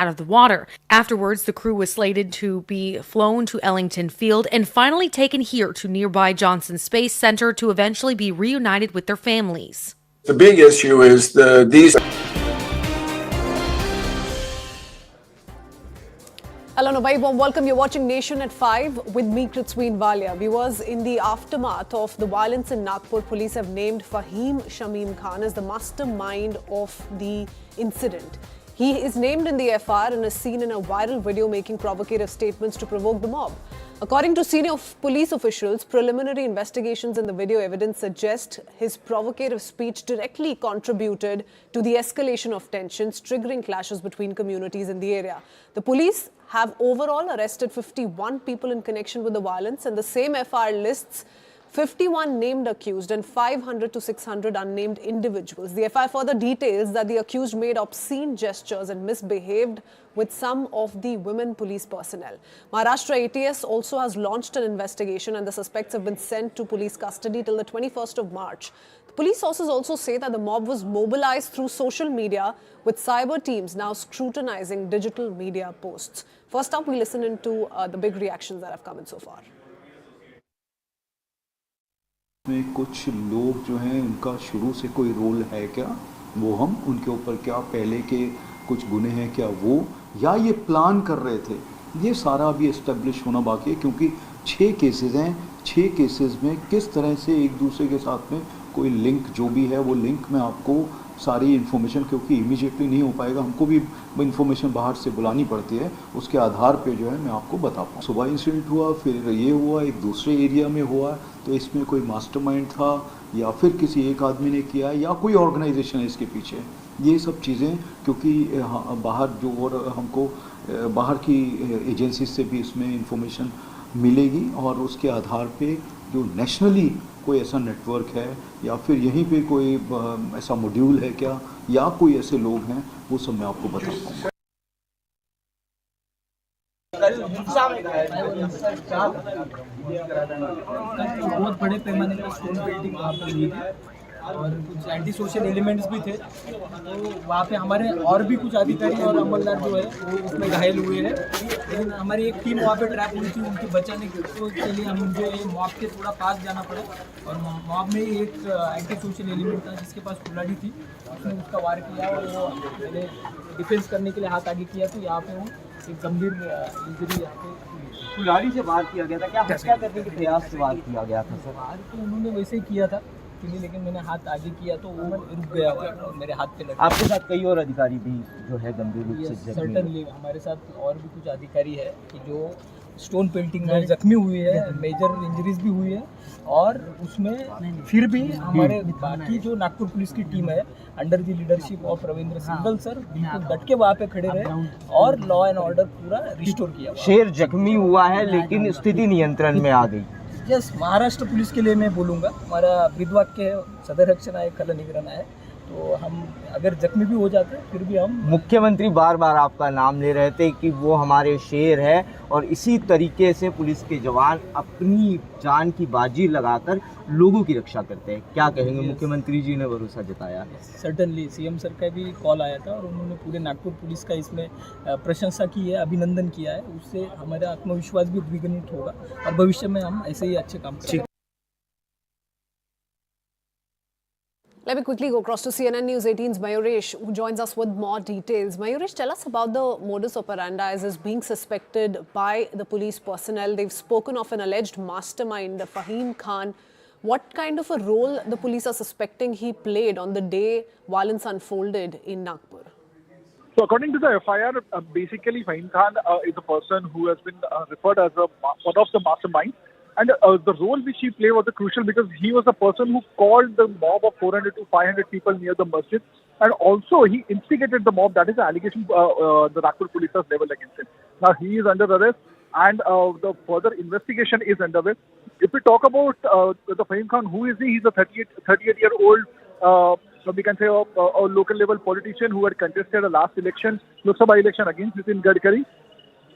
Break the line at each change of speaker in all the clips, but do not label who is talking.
out of the water. Afterwards, the crew was slated to be flown to Ellington Field and finally taken here to nearby Johnson Space Center to eventually be reunited with their families.
The big issue is these.
Hello, a very warm welcome. You're watching Nation at 5 with me, Kritsween Walia. Viewers, in the aftermath of the violence in Nagpur, police have named Fahim Shamim Khan as the mastermind of the incident. He is named in the FR and is seen in a viral video making provocative statements to provoke the mob. According to senior police officials, preliminary investigations in the video evidence suggest his provocative speech directly contributed to the escalation of tensions, triggering clashes between communities in the area. The police have overall arrested 51 people in connection with the violence, and the same FR lists 51 named accused and 500 to 600 unnamed individuals. The FI further details that the accused made obscene gestures and misbehaved with some of the women police personnel. Maharashtra ATS also has launched an investigation and the suspects have been sent to police custody till the 21st of March. The police sources also say that the mob was mobilized through social media, with cyber teams now scrutinizing digital media posts. First up, we listen into the big reactions that have come in so far.
में कुछ लोग जो हैं उनका शुरू से कोई role है क्या, वो हम उनके ऊपर क्या पहले के कुछ गुने हैं क्या वो, या ये प्लान कर रहे थे, ये सारा अभी एस्टेब्लिश होना बाकी है, क्योंकि 6 केसेस हैं। 6 केसेस में किस तरह से एक दूसरे के साथ में कोई लिंक जो भी है वो लिंक में आपको सारी इन्फॉर्मेशन, क्योंकि इमीडिएटली नहीं हो पाएगा, हमको भी इन्फॉर्मेशन बाहर से बुलानी पड़ती है, उसके आधार पे जो है मैं आपको बता पाऊँ। सुबह इंसिडेंट हुआ, फिर ये हुआ, एक दूसरे एरिया में हुआ, तो इसमें कोई मास्टरमाइंड था या फिर किसी एक आदमी ने किया या कोई ऑर्गेनाइजेशन है इसके पीछे, ये सब चीज़ें, क्योंकि बाहर जो और हमको बाहर की एजेंसी से भी इसमें इंफॉर्मेशन मिलेगी और उसके आधार पे जो नेशनली कोई ऐसा नेटवर्क है या फिर यहीं पे कोई ऐसा मॉड्यूल है क्या या कोई ऐसे लोग हैं, वो सब मैं आपको बता पाऊँगा।
बहुत बड़े पैमाने पर स्टोन बिल्डिंग वहाँ पर हुई थी और कुछ एंटी सोशल एलिमेंट्स भी थे, तो वहाँ पे हमारे और भी कुछ अधिकारी और अमलदार जो है वो उसमें घायल हुए हैं, लेकिन हमारी एक टीम वहाँ पे ट्रैप हुई थी, उनके बचाने के लिए हम मुझे मॉब के थोड़ा पास जाना पड़ा और मॉब में एक एंटी सोशल एलिमेंट था जिसके पास कुल्हाड़ी थी, उसने उसका वार किया और वो मैंने डिफेंस करने के लिए हाथ आगे किया, तो यहाँ पे वो एक गंभीर इंजरी यहाँ पे
कुल्हाड़ी से वार किया गया था। क्या हत्या करने के प्रयास से वार किया गया था सर?
वार तो उन्होंने वैसे ही किया था, लेकिन मैंने हाथ आगे किया तो वो रुक गया हुआ और मेरे हाथ पे लगा।
आपके साथ कई और अधिकारी भी जो है गंभीर रूप से जख्मी?
सर्टनली हमारे साथ और भी कुछ अधिकारी है कि जो स्टोन पेल्टिंग में जख्मी हुई है, मेजर इंजरीज भी हुई है, और उसमें फिर भी हमारे बाकी जो नागपुर पुलिस की टीम है under the leadership of Ravindra single sir बिल्कुल डट के वहाँ पे खड़े रहे और लॉ एंड ऑर्डर पूरा रिस्टोर किया।
शेर जख्मी हुआ है लेकिन स्थिति नियंत्रण में आ गई।
यस, महाराष्ट्र पुलिस के लिए मैं बोलूँगा, हमारा ब्रीदवाक्य है सदर रक्षण आए खल निगरण आए, तो हम अगर जख्मी भी हो जाते हैं फिर भी हम।
मुख्यमंत्री बार बार आपका नाम ले रहे थे कि वो हमारे शेर है और इसी तरीके से पुलिस के जवान अपनी जान की बाजी लगाकर लोगों की रक्षा करते हैं, क्या कहेंगे? मुख्यमंत्री जी ने भरोसा जताया है।
सर्टनली सीएम सर का भी कॉल आया था और उन्होंने पूरे नागपुर पुलिस का इसमें प्रशंसा की है, अभिनंदन किया है, उससे हमारा आत्मविश्वास भी द्विगुणित होगा और भविष्य में हम ऐसे ही अच्छे काम करेंगे।
Let me quickly go across to CNN News 18's Mayuresh, who joins us with more details. Mayuresh, tell us about the modus operandi as being suspected by the police personnel. They've spoken of an alleged mastermind, Fahim Khan. What kind of a role the police are suspecting he played on the day violence unfolded in Nagpur?
So according to the FIR, basically Fahim Khan is a person who has been referred as one of the masterminds. And the role which he played was crucial because he was the person who called the mob of 400 to 500 people near the masjid, and also he instigated the mob. That is the allegation the Nagpur police has leveled against him. Now he is under arrest and the further investigation is underway. If we talk about the Fahim Khan, who is he? He's a 38-year-old, we can say a local level politician who had contested the last election, Lok Sabha election against Nitin Gadkari,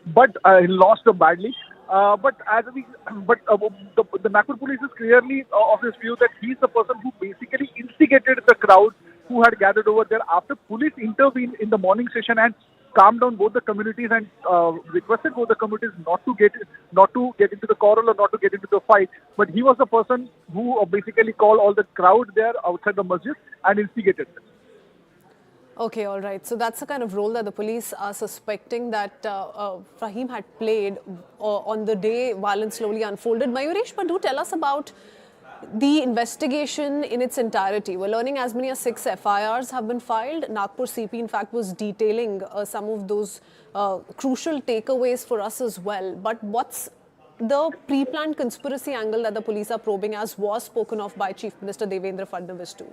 but he lost badly. But the Nagpur police is clearly of his view that he's the person who basically instigated the crowd who had gathered over there after police intervened in the morning session and calm down both the communities and requested both the communities not to get into the quarrel or not to get into the fight. But he was the person who basically called all the crowd there outside the masjid and instigated it.
Okay, all right. So that's the kind of role that the police are suspecting that Fahim had played on the day violence slowly unfolded. Mayuresh, but do tell us about the investigation in its entirety. We're learning as many as 6 FIRs have been filed. Nagpur CP, in fact, was detailing some of those crucial takeaways for us as well. But what's the pre-planned conspiracy angle that the police are probing, as was spoken of by Chief Minister Devendra Fadnavis too?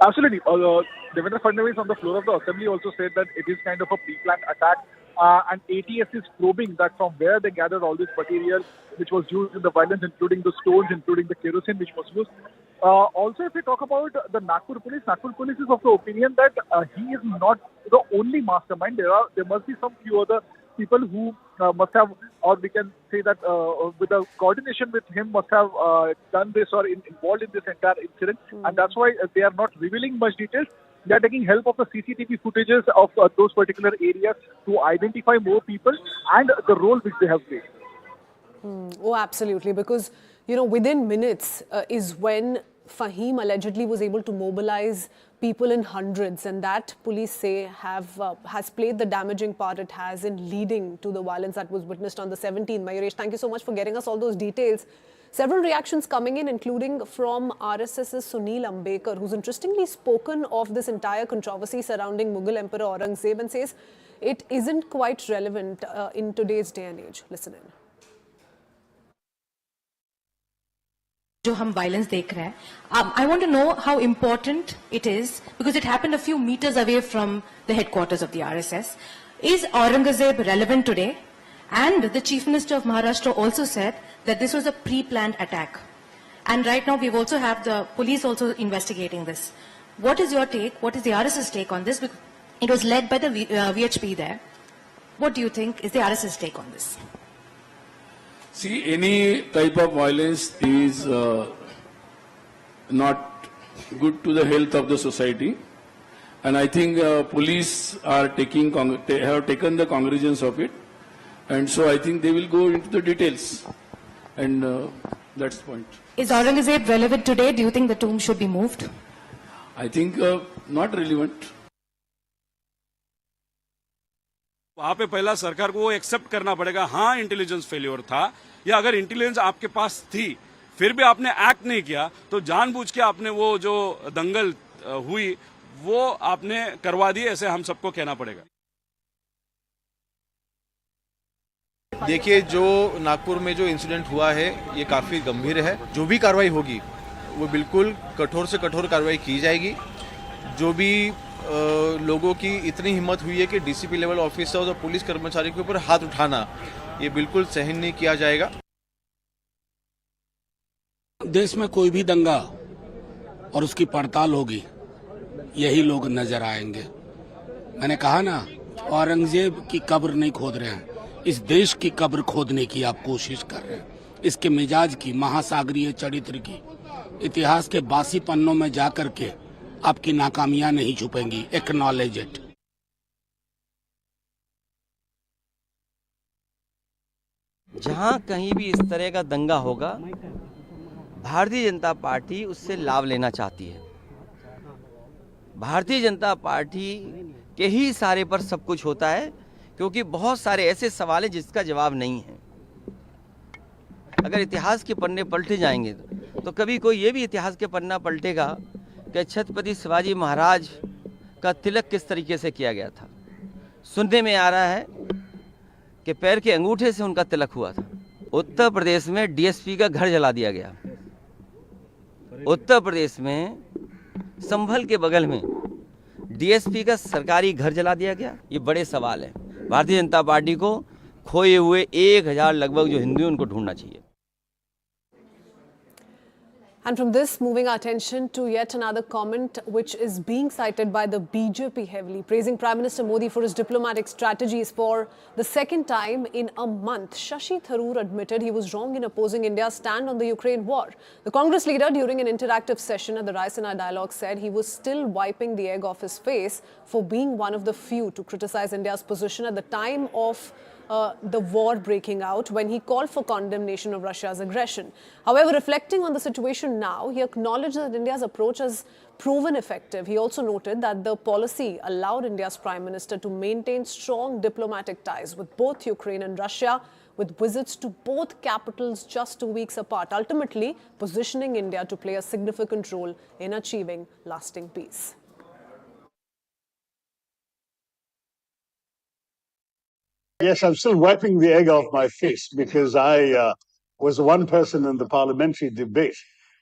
Absolutely. Devendra Fadnavis on the floor of the assembly also said that it is kind of a pre-planned attack. And ATS is probing that from where they gathered all this material which was used in the violence, including the stones, including the kerosene which was used. Also, if we talk about the Nagpur police is of the opinion that he is not the only mastermind. There must be some few other people who must have, or we can say that with a coordination with him, must have done this or involved in this entire incident. And that's why they are not revealing much details. They are taking help of the CCTV footages of those particular areas to identify more people and the role which they have played.
Oh, absolutely. Because, you know, within minutes is when Fahim allegedly was able to mobilize people in hundreds, and that police say has played the damaging part it has in leading to the violence that was witnessed on the 17th. Mayuresh, thank you so much for getting us all those details. Several reactions coming in, including from RSS's Sunil Ambekar, who's interestingly spoken of this entire controversy surrounding Mughal Emperor Aurangzeb and says it isn't quite relevant in today's day and age. Listen in.
जो हम violence देख रहे हैं, I want to know how important it is because it happened a few meters away from the headquarters of the RSS. Is Aurangzeb relevant today? And the Chief Minister of Maharashtra also said that this was a pre-planned attack. And right now we've also have the police also investigating this. What is your take? What is the RSS take on this? Because it was led by the VHP there. What do you think is the RSS take on this?
See, any type of violence is not good to the health of the society, and I think police are have taken the cognizance of it, and so I think they will go into the details, and that's the point.
Is Aurangzeb relevant today? Do you think the tomb should be moved?
I think not relevant.
वहाँ पे पहला सरकार को वो accept करना पड़ेगा, हाँ intelligence failure था, या अगर इंटेलिजेंस आपके पास थी फिर भी आपने एक्ट नहीं किया तो जानबूझ के आपने वो जो दंगल हुई वो आपने करवा दी, ऐसे हम सबको कहना पड़ेगा.
देखिए, जो नागपुर में जो इंसिडेंट हुआ है ये काफ़ी गंभीर है. जो भी कार्रवाई होगी वो बिल्कुल कठोर से कठोर कार्रवाई की जाएगी. जो भी लोगों की इतनी हिम्मत हुई है कि डीसीपी लेवल ऑफिसर और पुलिस कर्मचारी के ऊपर हाथ उठाना, ये बिल्कुल सहन नहीं किया जाएगा.
देश में कोई भी दंगा और उसकी पड़ताल होगी, यही लोग नजर आएंगे. मैंने कहा ना, औरंगजेब की कब्र नहीं खोद रहे हैं, इस देश की कब्र खोदने की आप कोशिश कर रहे हैं. इसके मिजाज की, महासागरीय चरित्र की, इतिहास के बासी पन्नों में जाकर के आपकी नाकामियां नहीं छुपेंगी. Acknowledge it.
जहां कहीं भी इस तरह का दंगा होगा, भारतीय जनता पार्टी उससे लाभ लेना चाहती है. भारतीय जनता पार्टी के ही सारे पर सब कुछ होता है, क्योंकि बहुत सारे ऐसे सवाल हैं जिसका जवाब नहीं है. अगर इतिहास के पन्ने पलटे जाएंगे तो कभी कोई ये भी इतिहास के पन्ना पलटेगा कि छत्रपति शिवाजी महाराज का तिलक किस तरीके से किया गया था. सुनने में आ रहा है कि पैर के अंगूठे से उनका तिलक हुआ था. उत्तर प्रदेश में डीएसपी का घर जला दिया गया. उत्तर प्रदेश में संभल के बगल में डीएसपी का सरकारी घर जला दिया गया. ये बड़े सवाल है. भारतीय जनता पार्टी को खोए हुए 1000 लगभग जो हिंदू उनको ढूंढना चाहिए.
And from this, moving our attention to yet another comment which is being cited by the BJP heavily, praising Prime Minister Modi for his diplomatic strategies for the second time in a month. Shashi Tharoor admitted he was wrong in opposing India's stand on the Ukraine war. The Congress leader, during an interactive session at the Riot dialogue, said he was still wiping the egg off his face for being one of the few to criticize India's position at the time of the war breaking out, when he called for condemnation of Russia's aggression. However, reflecting on the situation now, he acknowledged that India's approach has proven effective. He also noted that the policy allowed India's Prime Minister to maintain strong diplomatic ties with both Ukraine and Russia, with visits to both capitals just 2 weeks apart, ultimately positioning India to play a significant role in achieving lasting peace.
Yes, I'm still wiping the egg off my face because I was the one person in the parliamentary debate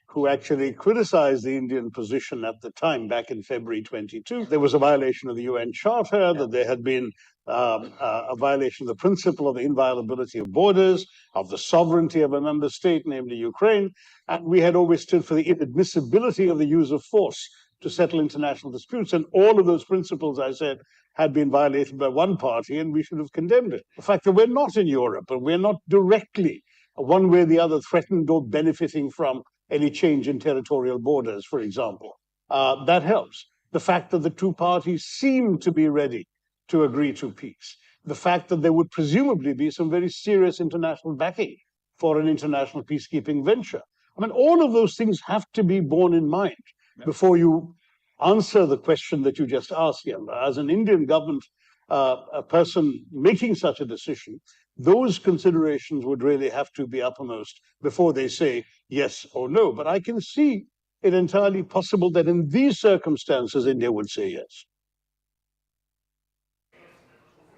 who actually criticized the Indian position at the time, back in February 22. There was a violation of the UN Charter, that there had been a violation of the principle of the inviolability of borders, of the sovereignty of a member state, namely Ukraine, and we had always stood for the inadmissibility of the use of force to settle international disputes. And all of those principles, I said, had been violated by one party, and we should have condemned it. The fact that we're not in Europe, and we're not directly, one way or the other, threatened or benefiting from any change in territorial borders, for example, that helps. The fact that the two parties seem to be ready to agree to peace. The fact that there would presumably be some very serious international backing for an international peacekeeping venture. I mean, all of those things have to be borne in mind before you answer the question that you just asked, as an Indian government, a person making such a decision, those considerations would really have to be uppermost before they say yes or no. But I can see it entirely possible that in these circumstances, India would say yes.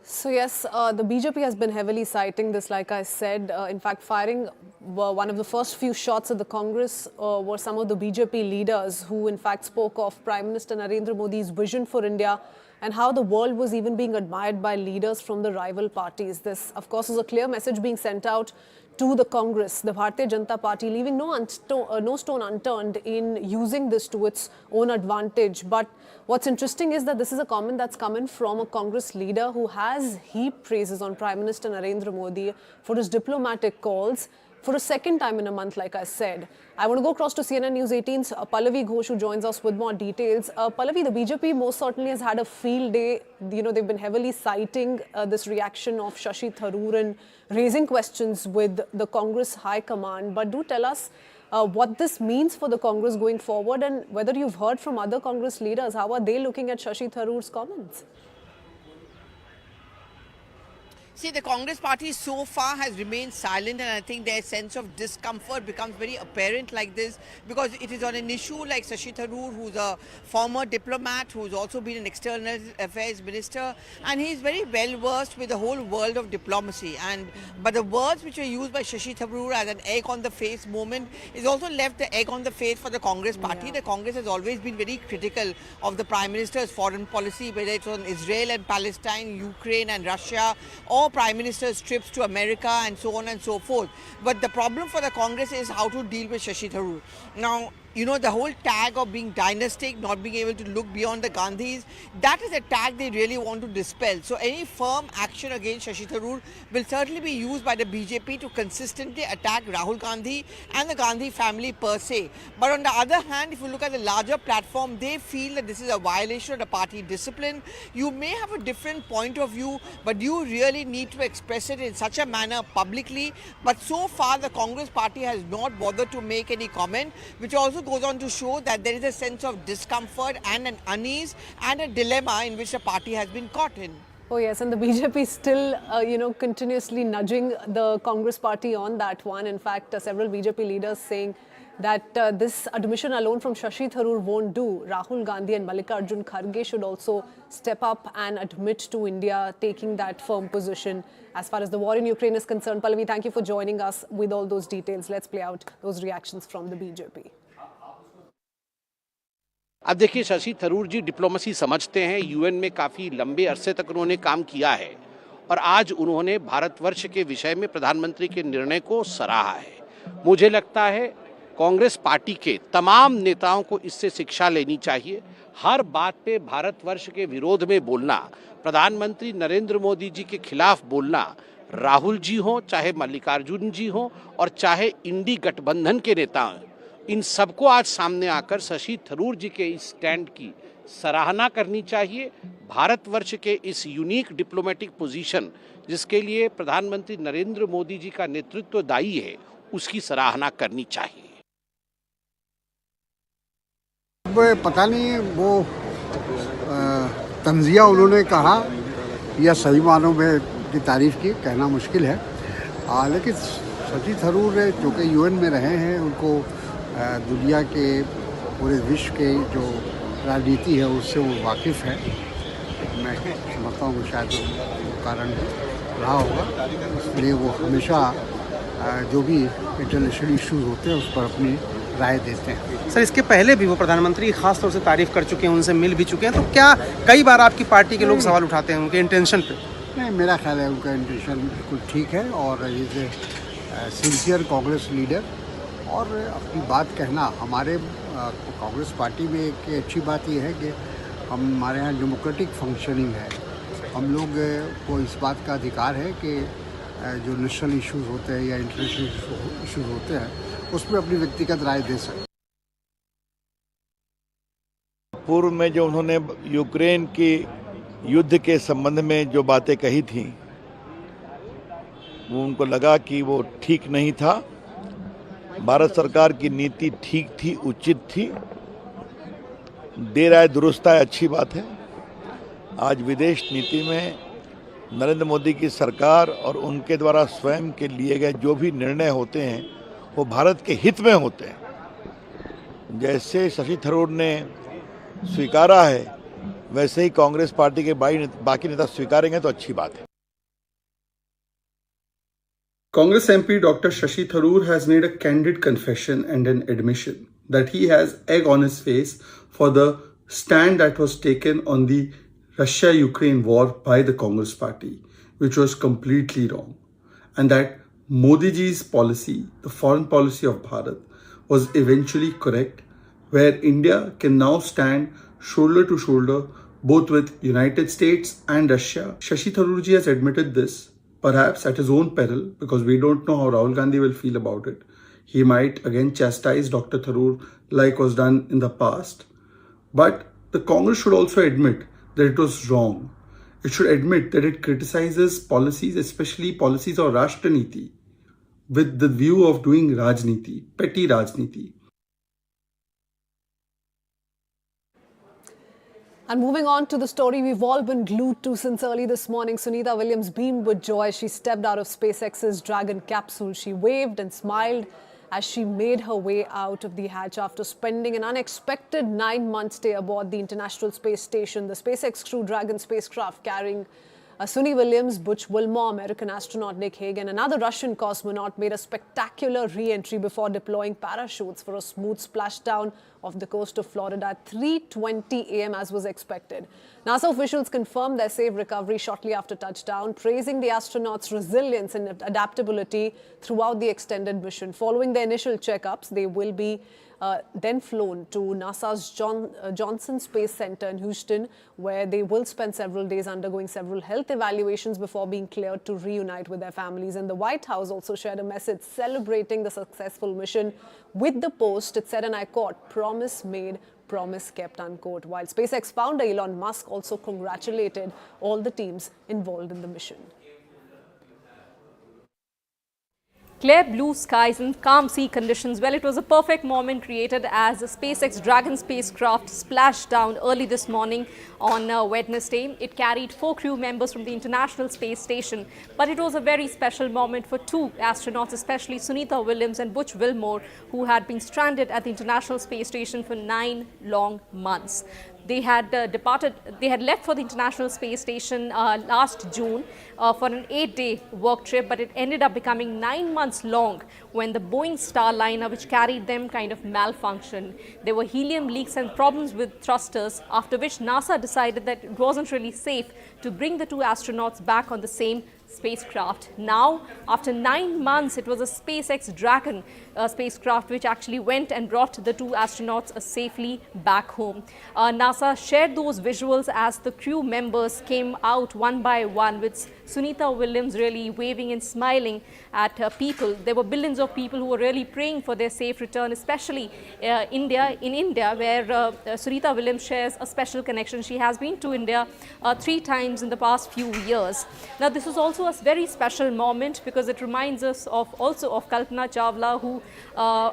So yes, the BJP has been heavily citing this, like I said. In fact, firing one of the first few shots at the Congress were some of the BJP leaders who in fact spoke of Prime Minister Narendra Modi's vision for India and how the world was even being admired by leaders from the rival parties. This, of course, is a clear message being sent out to the Congress, the Bharatiya Janata Party, leaving no stone unturned in using this to its own advantage. But what's interesting is that this is a comment that's coming from a Congress leader who has heaped praises on Prime Minister Narendra Modi for his diplomatic calls for a second time in a month, like I said. I want to go across to CNN News 18's Pallavi Ghosh, who joins us with more details. Pallavi, the BJP most certainly has had a field day. You know, they've been heavily citing this reaction of Shashi Tharoor and raising questions with the Congress High Command. But do tell us what this means for the Congress going forward, and whether you've heard from other Congress leaders, how are they looking at Shashi Tharoor's comments?
See, the Congress party so far has remained silent, and I think their sense of discomfort becomes very apparent like this, because it is on an issue like Shashi Tharoor, who's a former diplomat, who's also been an external affairs minister, and he's very well versed with the whole world of diplomacy. But the words which were used by Shashi Tharoor as an egg on the face moment is also left the egg on the face for the Congress party. The Congress has always been very critical of the Prime Minister's foreign policy, whether it's on Israel and Palestine, Ukraine and Russia, or Prime Minister's trips to America and so on and so forth. But the problem for the Congress is how to deal with Shashi Tharoor. Now, you know, the whole tag of being dynastic, not being able to look beyond the Gandhis, that is a tag they really want to dispel. So any firm action against Shashi Tharoor will certainly be used by the BJP to consistently attack Rahul Gandhi and the Gandhi family per se. But on the other hand, if you look at the larger platform, they feel that this is a violation of the party discipline. You may have a different point of view, but you really need to express it in such a manner publicly. But so far, the Congress party has not bothered to make any comment, which also goes on to show that there is a sense of discomfort and an unease and a dilemma in which the party has been caught in.
Oh yes, and the BJP is still, continuously nudging the Congress party on that one. In fact, several BJP leaders saying that this admission alone from Shashi Tharoor won't do. Rahul Gandhi and Mallikarjun Kharge should also step up and admit to India taking that firm position as far as the war in Ukraine is concerned. Pallavi, thank you for joining us with all those details. Let's play out those reactions from the BJP.
अब देखिए, शशि थरूर जी diplomacy समझते हैं, UN में काफ़ी लंबे अरसे तक उन्होंने काम किया है और आज उन्होंने भारतवर्ष के विषय में प्रधानमंत्री के निर्णय को सराहा है। मुझे लगता है कांग्रेस पार्टी के तमाम नेताओं को इससे शिक्षा लेनी चाहिए। हर बात पे भारतवर्ष के विरोध में बोलना, प्रधानमंत्री नरेंद्र मोदी जी के खिलाफ बोलना, राहुल जी हो, चाहे मल्लिकार्जुन जी हो और चाहे इंडी गठबंधन के नेता हों, इन सबको आज सामने आकर शशि थरूर जी के इस स्टैंड की सराहना करनी चाहिए। भारतवर्ष के इस यूनिक डिप्लोमेटिक पोजीशन जिसके लिए प्रधानमंत्री नरेंद्र मोदी जी का नेतृत्व दायी है, उसकी सराहना करनी चाहिए।
पता नहीं वो तंजिया उन्होंने कहा या सही मानों में की तारीफ की, कहना मुश्किल है। लेकिन शशि थरूर जो कि यूएन में रहे हैं, उनको दुनिया के पूरे विश्व के जो राजनीति है उससे वो वाकिफ़ है। मैं समझता हूँ कि शायद वो कारण रहा होगा, इसलिए वो हमेशा जो भी इंटरनेशनल इश्यूज होते हैं उस पर अपनी राय देते हैं।
सर, इसके पहले भी वो प्रधानमंत्री खास तौर से तारीफ कर चुके हैं, उनसे मिल भी चुके हैं, तो क्या कई बार आपकी पार्टी के लोग सवाल उठाते हैं उनके इंटेंशन पे?
नहीं, मेरा ख्याल है उनका इंटेंशन बिल्कुल ठीक है और ये सिंसियर कांग्रेस लीडर और अपनी बात कहना। हमारे कांग्रेस पार्टी में एक अच्छी बात यह है कि हमारे यहाँ डेमोक्रेटिक फंक्शनिंग है। हम लोग को इस बात का अधिकार है कि जो नेशनल इश्यूज होते हैं या इंटरनेशनल इश्यूज होते हैं उसमें अपनी व्यक्तिगत राय दे सकते।
पूर्व में जो उन्होंने यूक्रेन की युद्ध के संबंध में जो बातें कही थी, वो उनको लगा कि वो ठीक नहीं था। भारत सरकार की नीति ठीक थी, उचित थी। देर आए दुरुस्त आए, अच्छी बात है। आज विदेश नीति में नरेंद्र मोदी की सरकार और उनके द्वारा स्वयं के लिए गए जो भी निर्णय होते हैं वो भारत के हित में होते हैं। जैसे शशि थरूर ने स्वीकारा है, वैसे ही कांग्रेस पार्टी के बाकी नेता स्वीकारेंगे तो अच्छी बात है।
Congress MP Dr. Shashi Tharoor has made a candid confession and an admission that he has egg on his face for the stand that was taken on the Russia-Ukraine war by the Congress party, which was completely wrong, and that Modi ji's policy, the foreign policy of Bharat, was eventually correct, where India can now stand shoulder to shoulder both with United States and Russia. Shashi Tharoor ji has admitted this, perhaps at his own peril, because we don't know how Rahul Gandhi will feel about it. He might again chastise Dr. Tharoor like was done in the past. But the Congress should also admit that it was wrong. It should admit that it criticizes policies, especially policies of Rashtaniti, with the view of doing Rajniti, petty Rajniti.
And moving on to the story we've all been glued to since early this morning, Sunita Williams beamed with joy as she stepped out of SpaceX's Dragon capsule. She waved and smiled as she made her way out of the hatch after spending an unexpected 9-month stay aboard the International Space Station. The SpaceX Crew Dragon spacecraft carrying Sunny Williams, Butch, Wilmore, American astronaut Nick Hague and another Russian cosmonaut made a spectacular re-entry before deploying parachutes for a smooth splashdown off the coast of Florida at 3:20 a.m. as was expected. NASA officials confirmed their safe recovery shortly after touchdown, praising the astronauts' resilience and adaptability throughout the extended mission. Following their initial checkups, they will be then flown to NASA's Johnson Space Center in Houston, where they will spend several days undergoing several health evaluations before being cleared to reunite with their families. And the White House also shared a message celebrating the successful mission. With the post, it said, and I quote, "Promise made, promise kept," unquote. While SpaceX founder Elon Musk also congratulated all the teams involved in the mission.
Clear blue skies and calm sea conditions. Well, it was a perfect moment created as the SpaceX Dragon spacecraft splashed down early this morning on Wednesday. It carried 4 crew members from the International Space Station, but it was a very special moment for 2 astronauts, especially Sunita Williams and Butch Wilmore, who had been stranded at the International Space Station for 9 long months. They had left for the International Space Station last June for an 8-day work trip, but it ended up becoming 9 months long when the Boeing Starliner, which carried them, kind of malfunctioned. There were helium leaks and problems with thrusters, after which NASA decided that it wasn't really safe to bring the two astronauts back on the same spacecraft. Now, after 9 months, it was a SpaceX Dragon spacecraft which actually went and brought the two astronauts safely back home. NASA shared those visuals as the crew members came out one by one, with Sunita Williams really waving and smiling at people. There were billions of people who were really praying for their safe return, especially in India, where Sunita Williams shares a special connection. She has been to India 3 times in the past few years. Now, this is also a very special moment because it reminds us also of Kalpana Chawla, who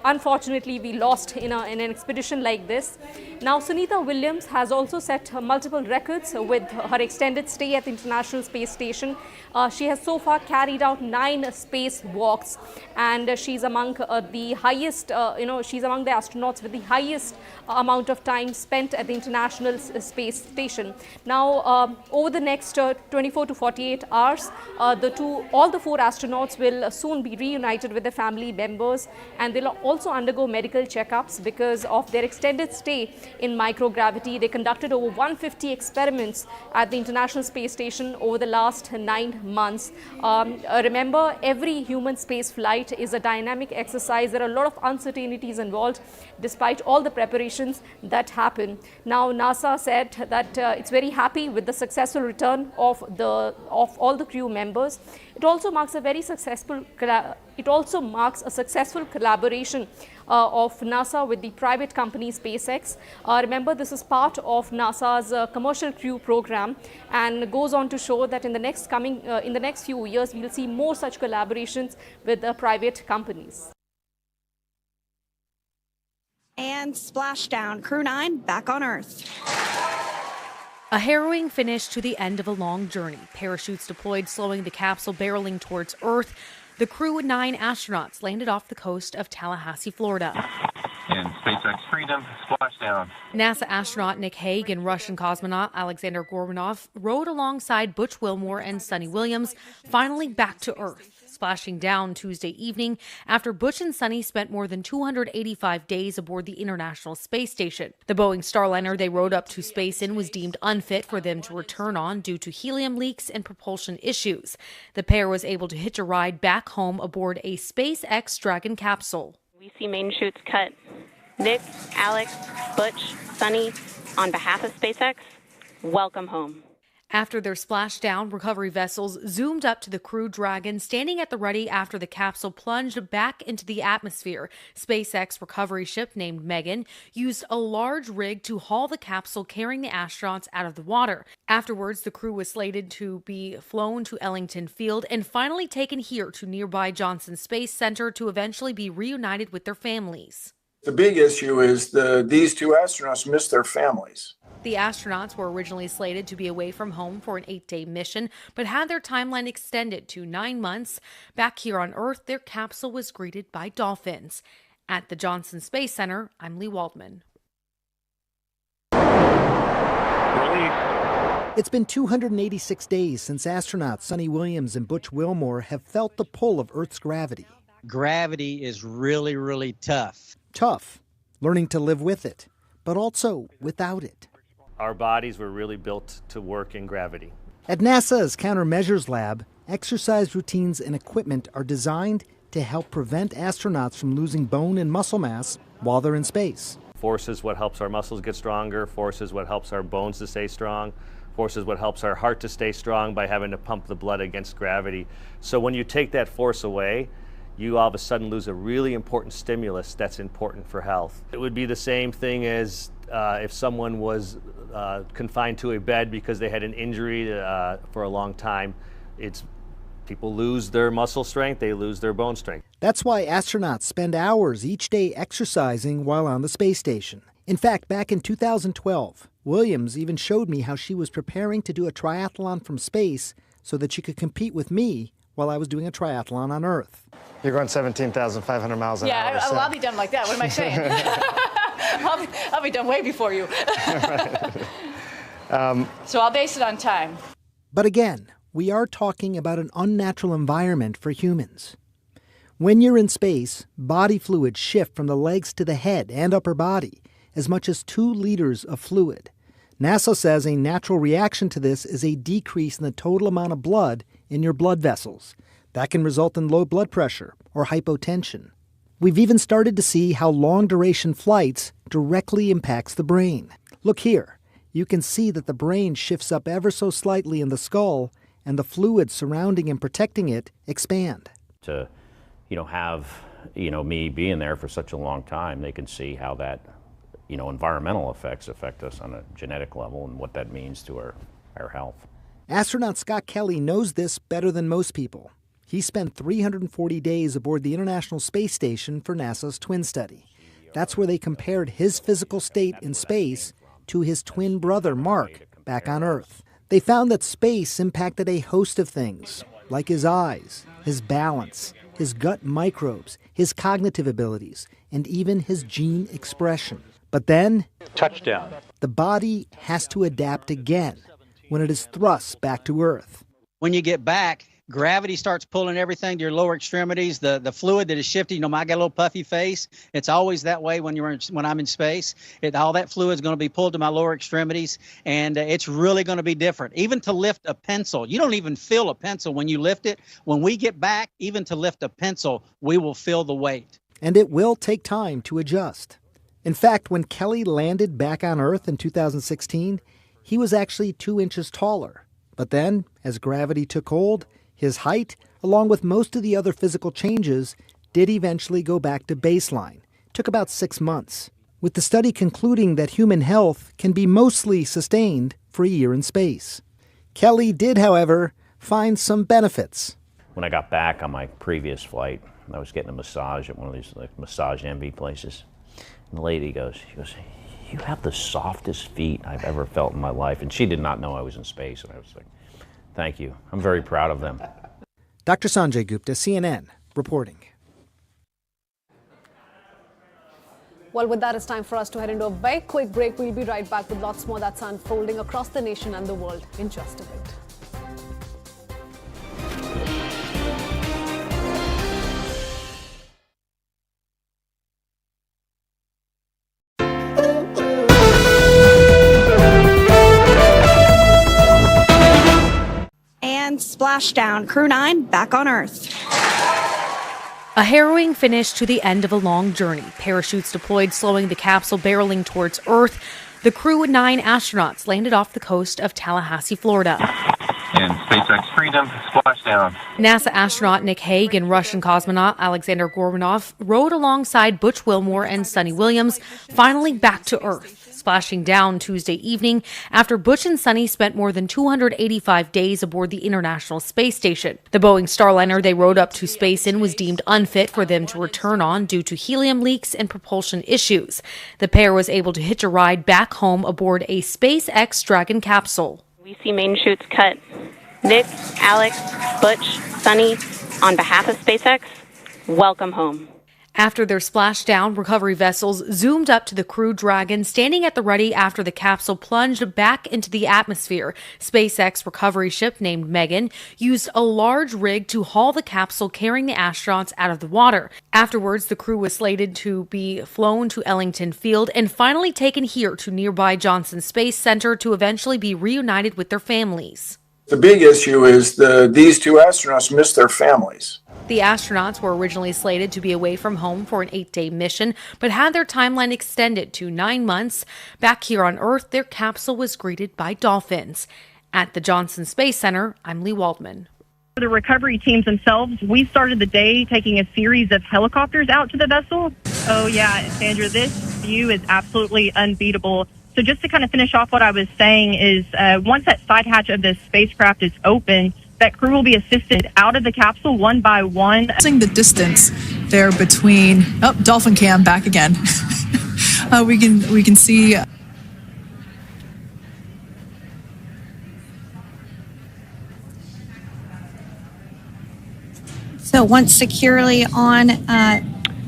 unfortunately we lost in an expedition like this. Now, Sunita Williams has also set multiple records with her extended stay at the International Space Station. She has so far carried out 9 space walks, and she's among the highest, she's among the astronauts with the highest amount of time spent at the International Space Station. Now, over the next 24 to 48 hours, all the 4 astronauts will soon be reunited with their family members, and they'll also undergo medical checkups because of their extended stay in microgravity. They conducted over 150 experiments at the International Space Station over the last 9 months. Remember, every human space flight is a dynamic exercise. There are a lot of uncertainties involved despite all the preparations that happen. Now, NASA said that it's very happy with the successful return of all the crew members. It also marks a successful collaboration of NASA with the private company SpaceX. Remember, this is part of NASA's commercial crew program, and goes on to show that in the next few years we will see more such collaborations with private companies.
And Splashdown, Crew 9 back on Earth.
A harrowing finish to the end of a long journey. Parachutes deployed, slowing the capsule barreling towards Earth. The crew 9 astronauts landed off the coast of Tallahassee, Florida.
In SpaceX Freedom, Splashdown.
NASA astronaut Nick Hague and Russian cosmonaut Alexander Gorbanov rode alongside Butch Wilmore and Sunny Williams, finally back to Earth, splashing down Tuesday evening after Butch and Sunny spent more than 285 days aboard the International Space Station. The Boeing Starliner they rode up to space in was deemed unfit for them to return on due to helium leaks and propulsion issues. The pair was able to hitch a ride back home aboard a SpaceX Dragon capsule.
We see main chutes cut. Nick, Alex, Butch, Sunny, on behalf of SpaceX, welcome home.
After their splashdown, recovery vessels zoomed up to the Crew Dragon, standing at the ready after the capsule plunged back into the atmosphere. SpaceX recovery ship named Megan used a large rig to haul the capsule carrying the astronauts out of the water. Afterwards, the crew was slated to be flown to Ellington Field and finally taken here to nearby Johnson Space Center to eventually be reunited with their families.
The big issue is these 2 astronauts missed their families.
The astronauts were originally slated to be away from home for an 8-day mission, but had their timeline extended to 9 months. Back here on Earth, their capsule was greeted by dolphins. At the Johnson Space Center, I'm Lee Waldman.
It's been 286 days since astronauts Sunny Williams and Butch Wilmore have felt the pull of Earth's gravity.
Gravity is really, really tough.
Tough, learning to live with it, but also without it.
Our bodies were really built to work in gravity.
At NASA's Countermeasures Lab, exercise routines and equipment are designed to help prevent astronauts from losing bone and muscle mass while they're in space.
Force is what helps our muscles get stronger. Force is what helps our bones to stay strong. Force is what helps our heart to stay strong by having to pump the blood against gravity. So when you take that force away, you all of a sudden lose a really important stimulus that's important for health. It would be the same thing as if someone was confined to a bed because they had an injury for a long time. People lose their muscle strength, they lose their bone strength.
That's why astronauts spend hours each day exercising while on the space station. In fact, back in 2012, Williams even showed me how she was preparing to do a triathlon from space so that she could compete with me while I was doing a triathlon on Earth.
You're going 17,500 miles an hour.
Yeah, I'll be done like that. What am I saying? I'll be done way before you. So I'll base it on time.
But again, we are talking about an unnatural environment for humans. When you're in space, body fluids shift from the legs to the head and upper body, as much as 2 liters of fluid. NASA says a natural reaction to this is a decrease in the total amount of blood in your blood vessels. That can result in low blood pressure or hypotension. We've even started to see how long-duration flights directly impacts the brain. Look here. You can see that the brain shifts up ever so slightly in the skull, and the fluids surrounding and protecting it expand.
To, have, me being there for such a long time, they can see how that, environmental effects affect us on a genetic level and what that means to our health.
Astronaut Scott Kelly knows this better than most people. He spent 340 days aboard the International Space Station for NASA's twin study. That's where they compared his physical state in space to his twin brother, Mark, back on Earth. They found that space impacted a host of things, like his eyes, his balance, his gut microbes, his cognitive abilities, and even his gene expression. But then,
Touchdown.
The body has to adapt again when it is thrust back to Earth.
When you get back, gravity starts pulling everything to your lower extremities. The fluid that is shifting, I got a little puffy face. It's always that way when I'm in space. All that fluid is going to be pulled to my lower extremities, and it's really going to be different. Even to lift a pencil, you don't even feel a pencil when you lift it. When we get back, even to lift a pencil, we will feel the weight.
And it will take time to adjust. In fact, when Kelly landed back on Earth in 2016, he was actually 2 inches taller. But then, as gravity took hold, his height, along with most of the other physical changes, did eventually go back to baseline. It took about 6 months, with the study concluding that human health can be mostly sustained for a year in space. Kelly did, however, find some benefits.
When I got back on my previous flight, I was getting a massage at one of these massage envy places. And the lady goes, you have the softest feet I've ever felt in my life. And she did not know I was in space. And I was like, thank you. I'm very proud of them.
Dr. Sanjay Gupta, CNN, reporting.
Well, with that, it's time for us to head into a very quick break. We'll be right back with lots more that's unfolding across the nation and the world in just a bit.
And Splashdown, Crew 9 back on Earth.
A harrowing finish to the end of a long journey. Parachutes deployed, slowing the capsule barreling towards Earth. The Crew 9 astronauts landed off the coast of Tallahassee, Florida.
And SpaceX Freedom, Splashdown.
NASA astronaut Nick Hague and Russian cosmonaut Alexander Gorbanov rode alongside Butch Wilmore and Sunny Williams, finally back to Earth, splashing down Tuesday evening after Butch and Sunny spent more than 285 days aboard the International Space Station. The Boeing Starliner they rode up to space in was deemed unfit for them to return on due to helium leaks and propulsion issues. The pair was able to hitch a ride back home aboard a SpaceX Dragon capsule.
We see main chutes cut. Nick, Alex, Butch, Sunny, on behalf of SpaceX, welcome home.
After their splashdown, recovery vessels zoomed up to the Crew Dragon, standing at the ready after the capsule plunged back into the atmosphere. SpaceX recovery ship named Megan used a large rig to haul the capsule carrying the astronauts out of the water. Afterwards, the crew was slated to be flown to Ellington Field and finally taken here to nearby Johnson Space Center to eventually be reunited with their families.
The big issue is these two astronauts missed their families.
The astronauts were originally slated to be away from home for an 8-day mission, but had their timeline extended to 9 months. Back here on Earth, their capsule was greeted by dolphins. At the Johnson Space Center, I'm Lee Waldman.
For the recovery teams themselves, we started the day taking a series of helicopters out to the vessel. Oh yeah, Sandra, this view is absolutely unbeatable. So just to kind of finish off what I was saying is once that side hatch of the spacecraft is open, that crew will be assisted out of the capsule one by one.
The distance there between, dolphin cam back again. we can see.
So once securely on.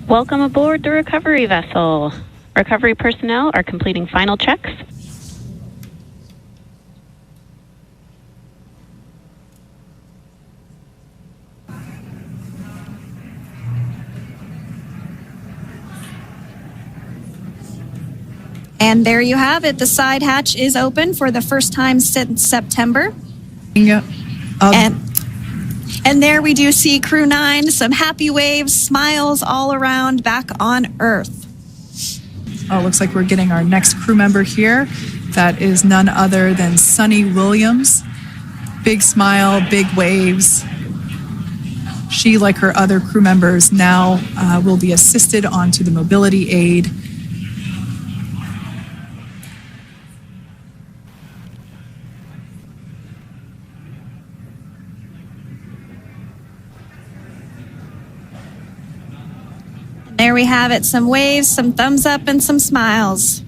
Welcome aboard the recovery vessel. Recovery personnel are completing final checks.
And there you have it. The side hatch is open for the first time since September. And there we do see Crew 9, some happy waves, smiles all around back on Earth.
Oh, looks like we're getting our next crew member here. That is none other than Sunny Williams. Big smile, big waves. She, like her other crew members, now will be assisted onto the mobility aid.
There we have it, some waves, some thumbs up, and some smiles.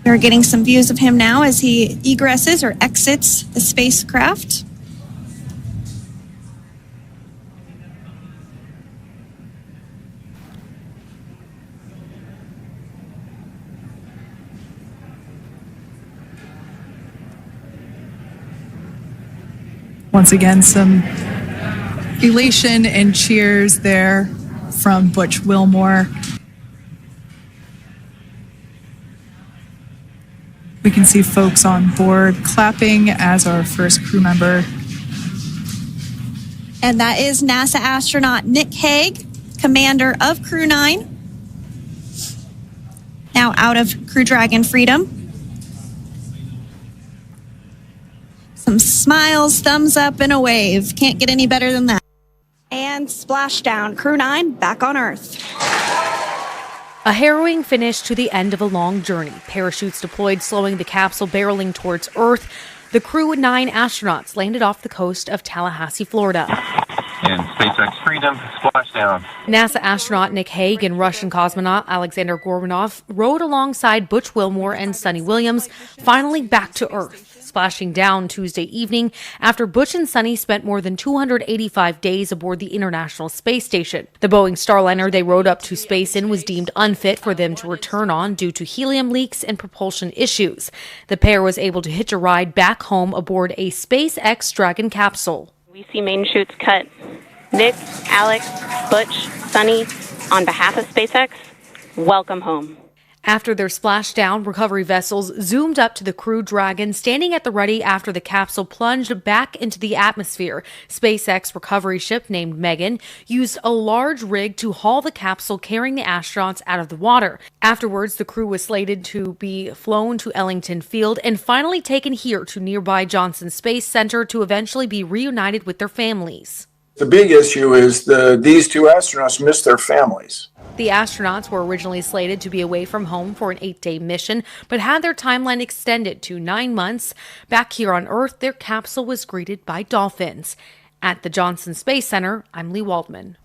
We're getting some views of him now as he egresses or exits the spacecraft.
Once again, some elation and cheers there from Butch Wilmore. We can see folks on board clapping as our first crew member.
And that is NASA astronaut Nick Hague, commander of Crew 9, now out of Crew Dragon Freedom. Some smiles, thumbs up, and a wave. Can't get any better than that. And Splashdown, Crew 9 back on Earth.
A harrowing finish to the end of a long journey. Parachutes deployed, slowing the capsule barreling towards Earth. The Crew 9 astronauts landed off the coast of Tallahassee, Florida.
And SpaceX Freedom, Splashdown.
NASA astronaut Nick Hague and Russian cosmonaut Alexander Gorbanov rode alongside Butch Wilmore and Sunny Williams, finally back to Earth, splashing down Tuesday evening after Butch and Sunny spent more than 285 days aboard the International Space Station. The Boeing Starliner they rode up to space in was deemed unfit for them to return on due to helium leaks and propulsion issues. The pair was able to hitch a ride back home aboard a SpaceX Dragon capsule.
We see main chutes cut. Nick, Alex, Butch, Sunny, on behalf of SpaceX, welcome home.
After their splashdown, recovery vessels zoomed up to the Crew Dragon, standing at the ready after the capsule plunged back into the atmosphere. SpaceX recovery ship named Megan used a large rig to haul the capsule carrying the astronauts out of the water. Afterwards, the crew was slated to be flown to Ellington Field and finally taken here to nearby Johnson Space Center to eventually be reunited with their families.
The big issue is these two astronauts missed their families.
The astronauts were originally slated to be away from home for an 8-day mission, but had their timeline extended to 9 months. Back here on Earth, their capsule was greeted by dolphins. At the Johnson Space Center, I'm Lee Waldman.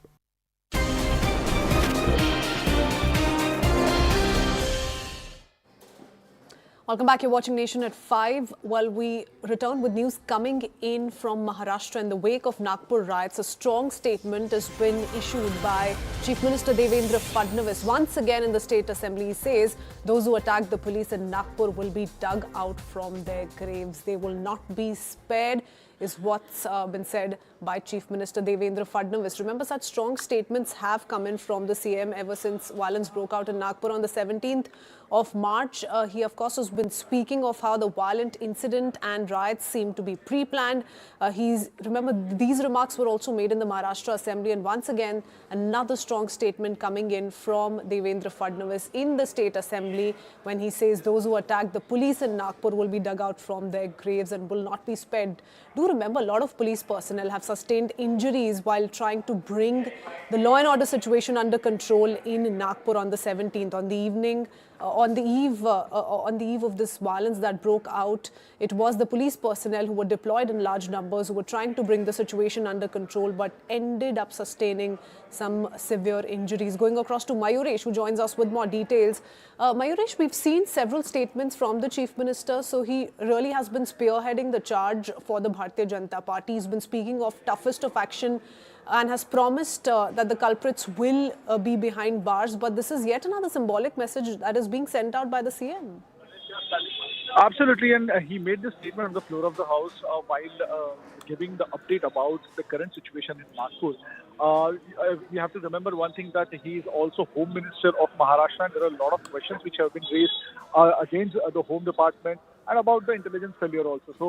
Welcome back. You're watching Nation at 5. Well, we return with news coming in from Maharashtra in the wake of Nagpur riots. A strong statement has been issued by Chief Minister Devendra Fadnavis. Once again in the State Assembly, he says those who attacked the police in Nagpur will be dug out from their graves. They will not be spared, is what's been said by Chief Minister Devendra Fadnavis. Remember, such strong statements have come in from the CM ever since violence broke out in Nagpur on the 17th of March. He, of course, has been speaking of how the violent incident and riots seem to be pre-planned. Remember, these remarks were also made in the Maharashtra Assembly, and once again, another strong statement coming in from Devendra Fadnavis in the State Assembly when he says those who attacked the police in Nagpur will be dug out from their graves and will not be spared. Do remember, a lot of police personnel have sustained injuries while trying to bring the law and order situation under control in Nagpur on the 17th, on the evening. On the eve of this violence that broke out, it was the police personnel who were deployed in large numbers who were trying to bring the situation under control, but ended up sustaining some severe injuries. Going across to Mayuresh, who joins us with more details. Mayuresh, we've seen several statements from the Chief Minister, so he really has been spearheading the charge for the Bharatiya Janata Party. He's been speaking of toughest of action and has promised that the culprits will be behind bars. But this is yet another symbolic message that is being sent out by the CM.
Absolutely, and he made this statement on the floor of the House while giving the update about the current situation in Nagpur. You have to remember one thing, that he is also Home Minister of Maharashtra, and there are a lot of questions which have been raised against the Home Department and about the intelligence failure also. So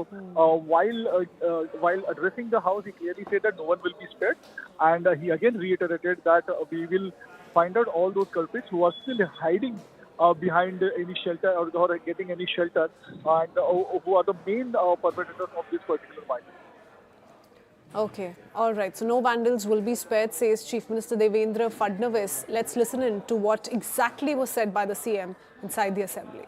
while addressing the House, he clearly said that no one will be spared, and he again reiterated that we will find out all those culprits who are still hiding behind any shelter or getting any shelter, and who are the main perpetrators of this particular violence.
Okay, all right. So no vandals will be spared, says Chief Minister Devendra Fadnavis. Let's listen in to what exactly was said by the CM inside the assembly.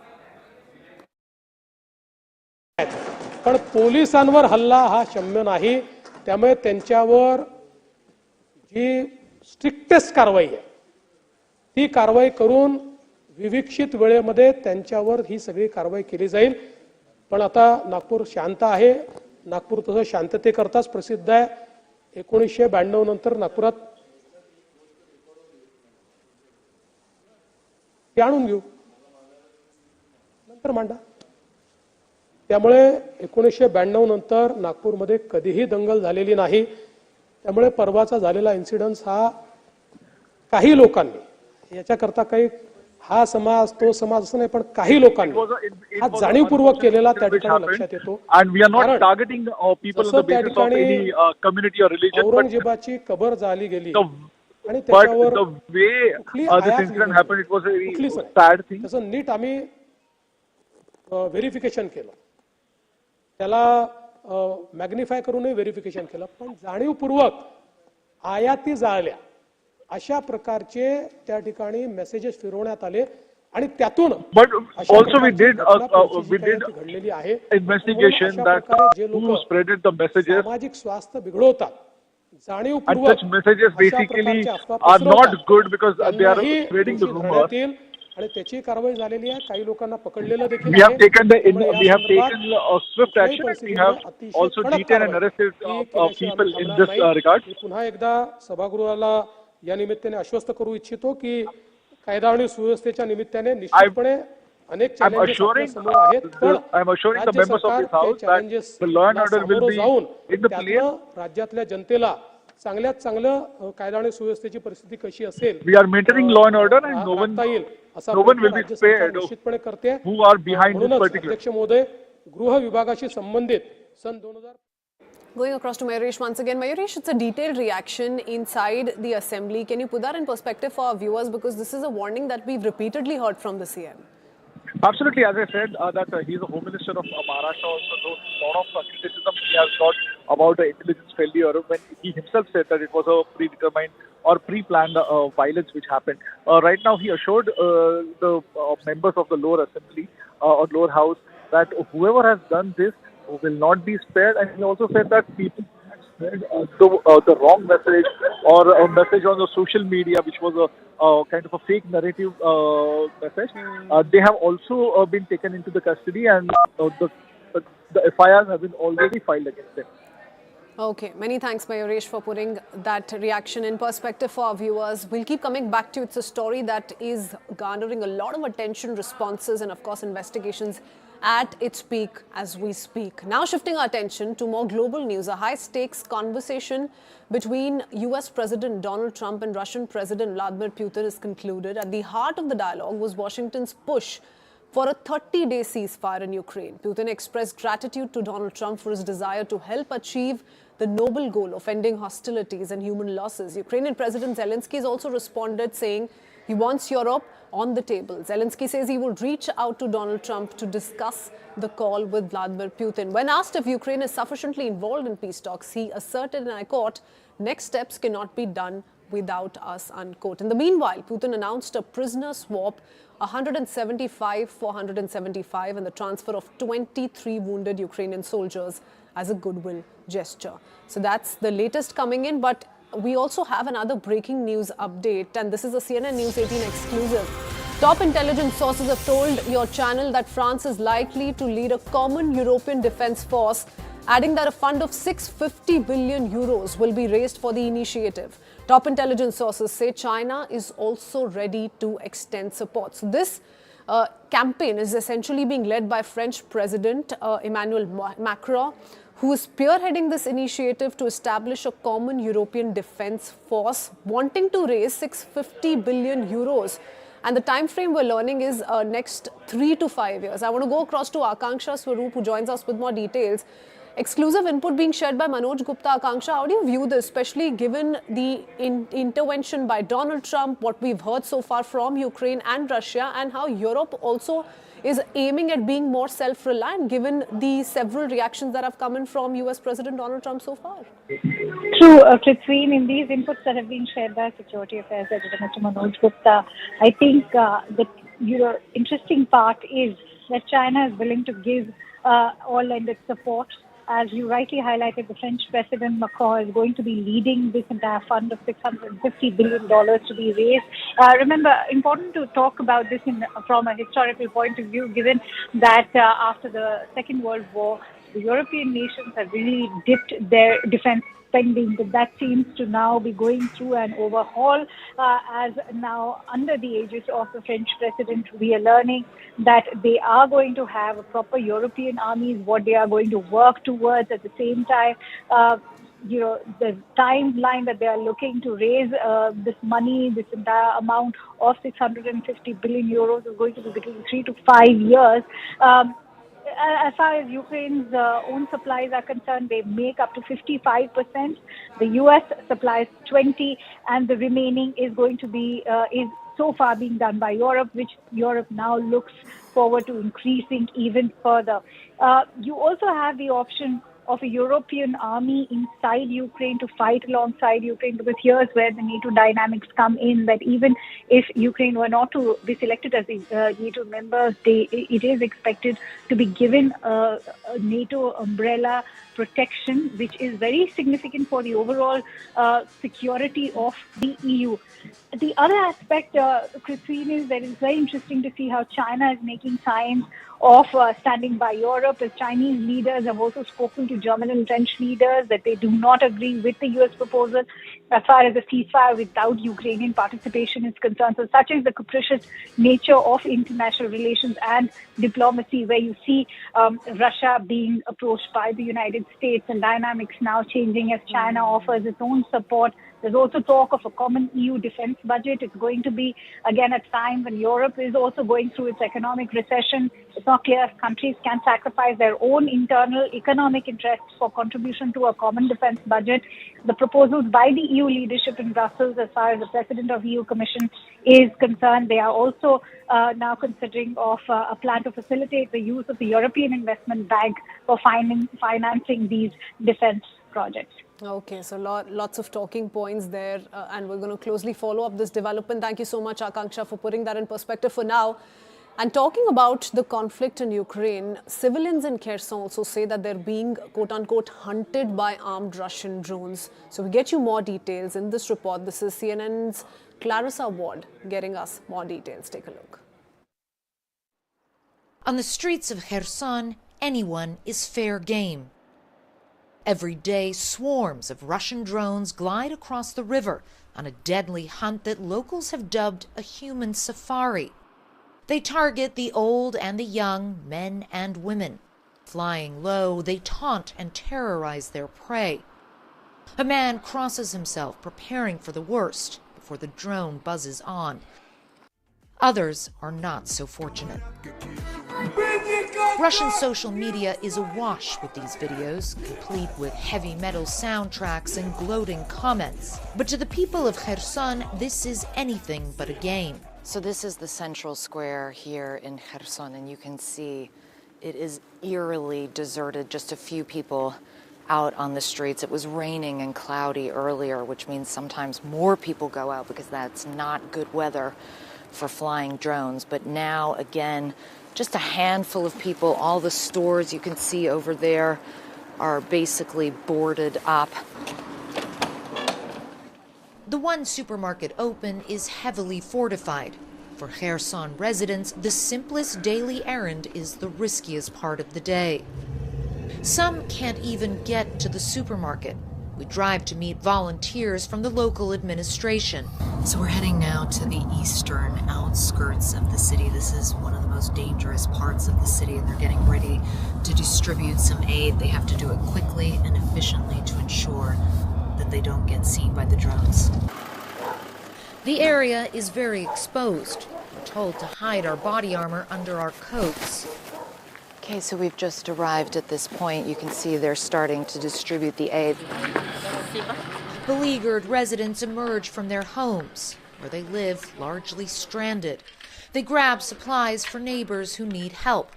पण पोलिसांवर हल्ला हा क्षम्य नाही, त्यामुळे त्यांच्यावर जी strictest कारवाई आहे ती कारवाई करून विविक्षित वेळेमध्ये त्यांच्यावर ही सगळी कारवाई केली जाईल. पण आता नागपूर शांत आहे. नागपूर तसं शांततेकरताच प्रसिद्ध आहे. 1992 नंतर नागपुरात आणून घेऊ, नंतर मांडा. त्यामुळे 1992 नंतर नागपूरमध्ये कधीही दंगल झालेली नाही. त्यामुळे परवाचा झालेला इन्सिडन्स हा काही लोकांनी याच्याकरता काही हा समाज तो समाज असं नाही, पण काही लोकांनी हा जाणीवपूर्वक केलेला त्या ठिकाणी लक्षात येतो. औरंगजेबाची कबर जाळली गेली आणि त्याच्यावर त्याचं नीट आम्ही व्हेरिफिकेशन केलं, त्याला मॅग्निफाय करूनही व्हेरिफिकेशन केलं. पण जाणीवपूर्वक आयाती जाळल्या अशा प्रकारचे त्या ठिकाणी मेसेजेस फिरवण्यात आले आणि त्यातून
also we did investigation that who spreaded the messages,
सामाजिक स्वास्थ्य बिघडवतात,
and
जाणीवपूर्वक
such messages basically are not good because they are spreading the rumors.
आणि त्याची कारवाई झालेली आहे. काही लोकांना पकडलेलं देखील
We have taken a swift action. We have also detained and arrested people in this regard.
पुन्हा एकदा सभागृहाला या निमित्ताने आश्वस्त करू इच्छितो की कायदा आणि सुव्यवस्थेच्या निमित्ताने निश्चितपणे अनेक चॅलेंजेस समोर आहेत, पण राज्य सरकार ते चॅलेंजेस सामोरं जाऊन त्यातनं राज्यातल्या जनतेला चांगल्यात चांगलं कायदा आणि सुव्यवस्थेची परिस्थिती कशी असेल
We are maintaining law and order, and no one will be spared
निश्चितपणे करते.
who are behind this particular.
अध्यक्ष महोदय, गृह विभागाशी संबंधित सन 2000.
Going across to Mayuresh once again. Mayuresh, it's a detailed reaction inside the assembly. Can you put that in perspective for our viewers? Because this is a warning that we've repeatedly heard from the CM.
Absolutely, as I said, that he is the Home Minister of Maharashtra also, so a lot of criticism he has got about the intelligence failure when he himself said that it was a predetermined or pre-planned violence which happened. Right now, he assured the members of the lower assembly or lower house that whoever has done this will not be spared, and he also said that people spread the wrong message or a message on the social media which was a kind of a fake narrative message. They have also been taken into the custody, and the FIRs have been already filed against them.
Okay, many thanks Mayuresh for putting that reaction in perspective for our viewers. We'll keep coming back to you. It's a story that is garnering a lot of attention, responses, and of course investigations at its peak as we speak. Now shifting our attention to more global news, a high-stakes conversation between US President Donald Trump and Russian President Vladimir Putin is concluded. At the heart of the dialogue was Washington's push for a 30-day ceasefire in Ukraine. Putin expressed gratitude to Donald Trump for his desire to help achieve the noble goal of ending hostilities and human losses. Ukrainian President Zelensky has also responded, saying he wants Europe on the table. Zelensky says he will reach out to Donald Trump to discuss the call with Vladimir Putin. When asked if Ukraine is sufficiently involved in peace talks, he asserted, and I quote, "Next steps cannot be done without us," unquote. In the meanwhile, Putin announced a prisoner swap, 175 for 175, and the transfer of 23 wounded Ukrainian soldiers as a goodwill gesture. So that's the latest coming in, but we also have another breaking news update, and this is a CNN News 18 exclusive. Top intelligence sources have told your channel that France is likely to lead a common European defence force, adding that a fund of 650 billion euros will be raised for the initiative. Top intelligence sources say China is also ready to extend support. So this campaign is essentially being led by French President Emmanuel Macron, who is spearheading this initiative to establish a common European defence force, wanting to raise 650 billion euros. And the time frame we're learning is next 3 to 5 years. I want to go across to Akanksha Swaroop, who joins us with more details. Exclusive input being shared by Manoj Gupta. Akanksha, how do you view this, especially given the intervention by Donald Trump, what we've heard so far from Ukraine and Russia, and how Europe also is aiming at being more self-reliant, given the several reactions that have come in from US President Donald Trump so far?
True, Prithvi, in these inputs that have been shared by Security Affairs Editor Mr. Manoj Gupta, I think the interesting part is that China is willing to give all its support. As you rightly highlighted, the French President Macron is going to be leading this entire fund of $650 billion to be raised. Remember, important to talk about this from a historical point of view, given that after the Second World War, the European nations have really dipped their defense spending, but that seems to now be going through an overhaul as now under the aegis of the French president, we are learning that they are going to have a proper European armies, what they are going to work towards at the same time. The timeline that they are looking to raise this money, this entire amount of 650 billion euros is going to be between 3 to 5 years. As far as Ukraine's own supplies are concerned, they make up to 55%. The US supplies 20%, and the remaining is going to be is so far being done by Europe, which Europe now looks forward to increasing even further. You also have the option of a European army inside Ukraine to fight alongside Ukraine, because here's where the NATO dynamics come in, that even if Ukraine were not to be selected as a NATO member, it is expected to be given a NATO umbrella protection, which is very significant for the overall security of the EU. The other aspect, Christine, is that it's very interesting to see how China is making signs of standing by Europe, as Chinese leaders have also spoken to German and French leaders that they do not agree with the US proposal as far as a ceasefire without Ukrainian participation is concerned. So such is the capricious nature of international relations and diplomacy, where you see Russia being approached by the United States and dynamics now changing as China offers its own support. There's also talk of a common EU defense budget. It's going to be, again, at time when Europe is also going through its economic recession. It's not clear if countries can sacrifice their own internal economic interests for contribution to a common defense budget. The proposals by the EU leadership in Brussels, as far as the President of the EU Commission is concerned, they are also now considering of a plan to facilitate the use of the European Investment Bank for financing these defense projects.
Okay, so lots of talking points there, and we're going to closely follow up this development. Thank you so much, Akanksha, for putting that in perspective for now. And talking about the conflict in Ukraine, civilians in Kherson also say that they're being, quote-unquote, hunted by armed Russian drones. So we get you more details in this report. This is CNN's Clarissa Ward getting us more details. Take a look.
On the streets of Kherson, anyone is fair game. Every day, swarms of Russian drones glide across the river on a deadly hunt that locals have dubbed a human safari. They target the old and the young, men and women. Flying low, they taunt and terrorize their prey. A man crosses himself, preparing for the worst, before the drone buzzes on. Others are not so fortunate. Russian social media is awash with these videos, complete with heavy metal soundtracks and gloating comments. But to the people of Kherson, this is anything but a game.
So this is the central square here in Kherson, and you can see it is eerily deserted, just a few people out on the streets. It was raining and cloudy earlier, which means sometimes more people go out because that's not good weather for flying drones. But now, again, just a handful of people. All the stores you can see over there are basically boarded up.
The one supermarket open is heavily fortified. For Kherson residents, the simplest daily errand is the riskiest part of the day. Some can't even get to the supermarket. We drive to meet volunteers from the local administration.
So we're heading now to the eastern outskirts of the city. This is one of the most dangerous parts of the city, and they're getting ready to distribute some aid. They have to do it quickly and efficiently to ensure that they don't get seen by the drones.
The area is very exposed. We're told to hide our body armor under our coats.
Okay, so we've just arrived at this point. You can see they're starting to distribute the aid.
Beleaguered residents emerge from their homes, where they live largely stranded. They grab supplies for neighbors who need help.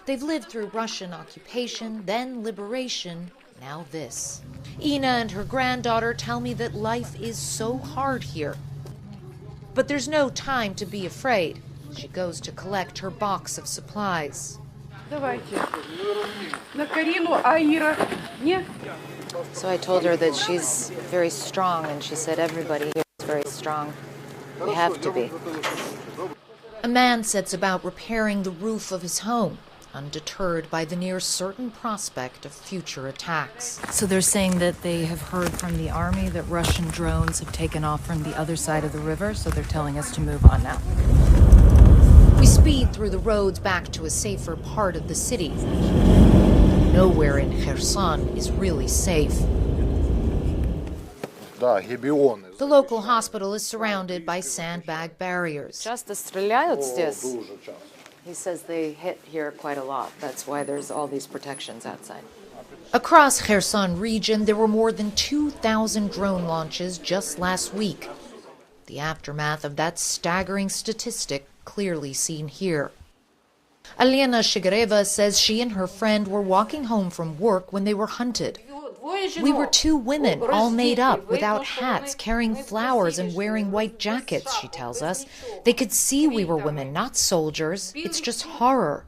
They've lived through Russian occupation, then liberation, now this. Ina and her granddaughter tell me that life is so hard here. But there's no time to be afraid. She goes to collect her box of supplies.
So I told her that she's very strong, and she said everybody here is very strong. We have to be.
A man sets about repairing the roof of his home, undeterred by the near certain prospect of future attacks.
So they're saying that they have heard from the army that Russian drones have taken off from the other side of the river, so they're telling us to move on now.
We speed through the roads back to a safer part of the city. Nowhere in Kherson is really safe. The local hospital is surrounded by sandbag barriers.
He says they hit here quite a lot. That's why there's all these protections outside.
Across Kherson region, there were more than 2,000 drone launches just last week. The aftermath of that staggering statistic clearly seen here. Alena Shigareva says she and her friend were walking home from work when they were hunted. We were two women, all made up, without hats, carrying flowers and wearing white jackets, she tells us. They could see we were women, not soldiers. It's just horror.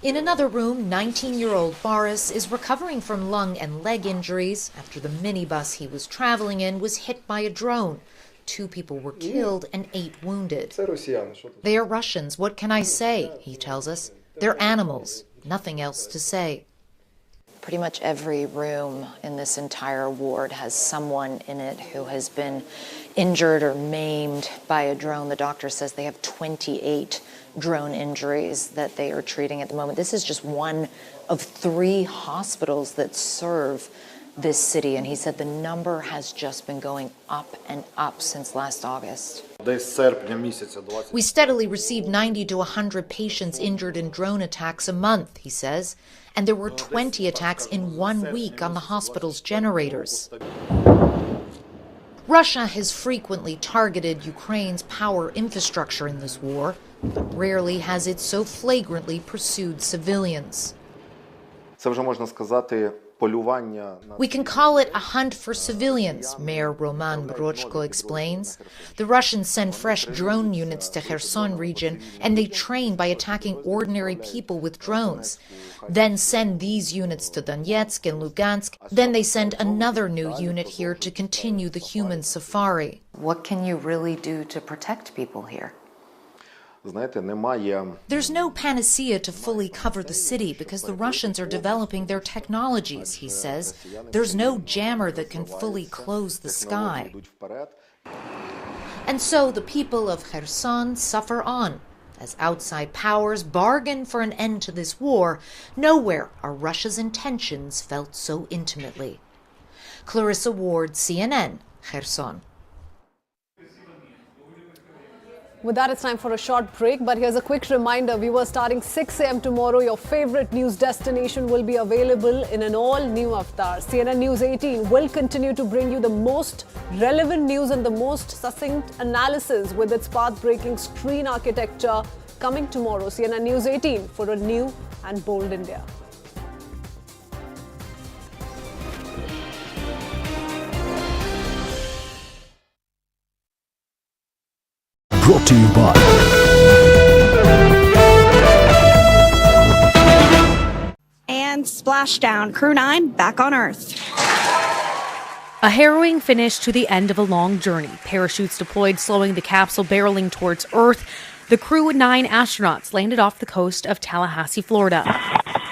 In another room, 19-year-old Boris is recovering from lung and leg injuries after the minibus he was traveling in was hit by a drone. 2 people were killed and 8 wounded. They are Russians, what can I say, he tells us. They're animals, nothing else to say.
Pretty much every room in this entire ward has someone in it who has been injured or maimed by a drone. The doctor says they have 28 drone injuries that they are treating at the moment. This is just one of 3 hospitals that serve this city, and he said the number has just been going up and up since last August.
We steadily receive 90 to 100 patients injured in drone attacks a month, he says, and there were 20 attacks in 1 week on the hospital's generators. Russia has frequently targeted Ukraine's power infrastructure in this war, but rarely has it so flagrantly pursued civilians. We can call it a hunt for civilians, Mayor Roman Brochko explains. The Russians send fresh drone units to Kherson region, and they train by attacking ordinary people with drones. Then send these units to Donetsk and Lugansk. Then they send another new unit here to continue the human safari.
What can you really do to protect people here?
There's no panacea to fully cover the city because the Russians are developing their technologies, he says. There's no jammer that can fully close the sky. And so the people of Kherson suffer on. As outside powers bargain for an end to this war, nowhere are Russia's intentions felt so intimately. Clarissa Ward, CNN, Kherson.
With that, it's time for a short break, but here's a quick reminder. Viewers, starting 6 a.m. tomorrow, your favorite news destination will be available in an all-new avatar. CNN News 18 will continue to bring you the most relevant news and the most succinct analysis with its path-breaking screen architecture coming tomorrow. CNN News 18 for a new and bold India.
Brought to you by
And Splashdown, Crew 9 back on Earth.
A harrowing finish to the end of a long journey. Parachutes deployed, slowing the capsule barreling towards Earth. The Crew 9 astronauts landed off the coast of Tallahassee, Florida.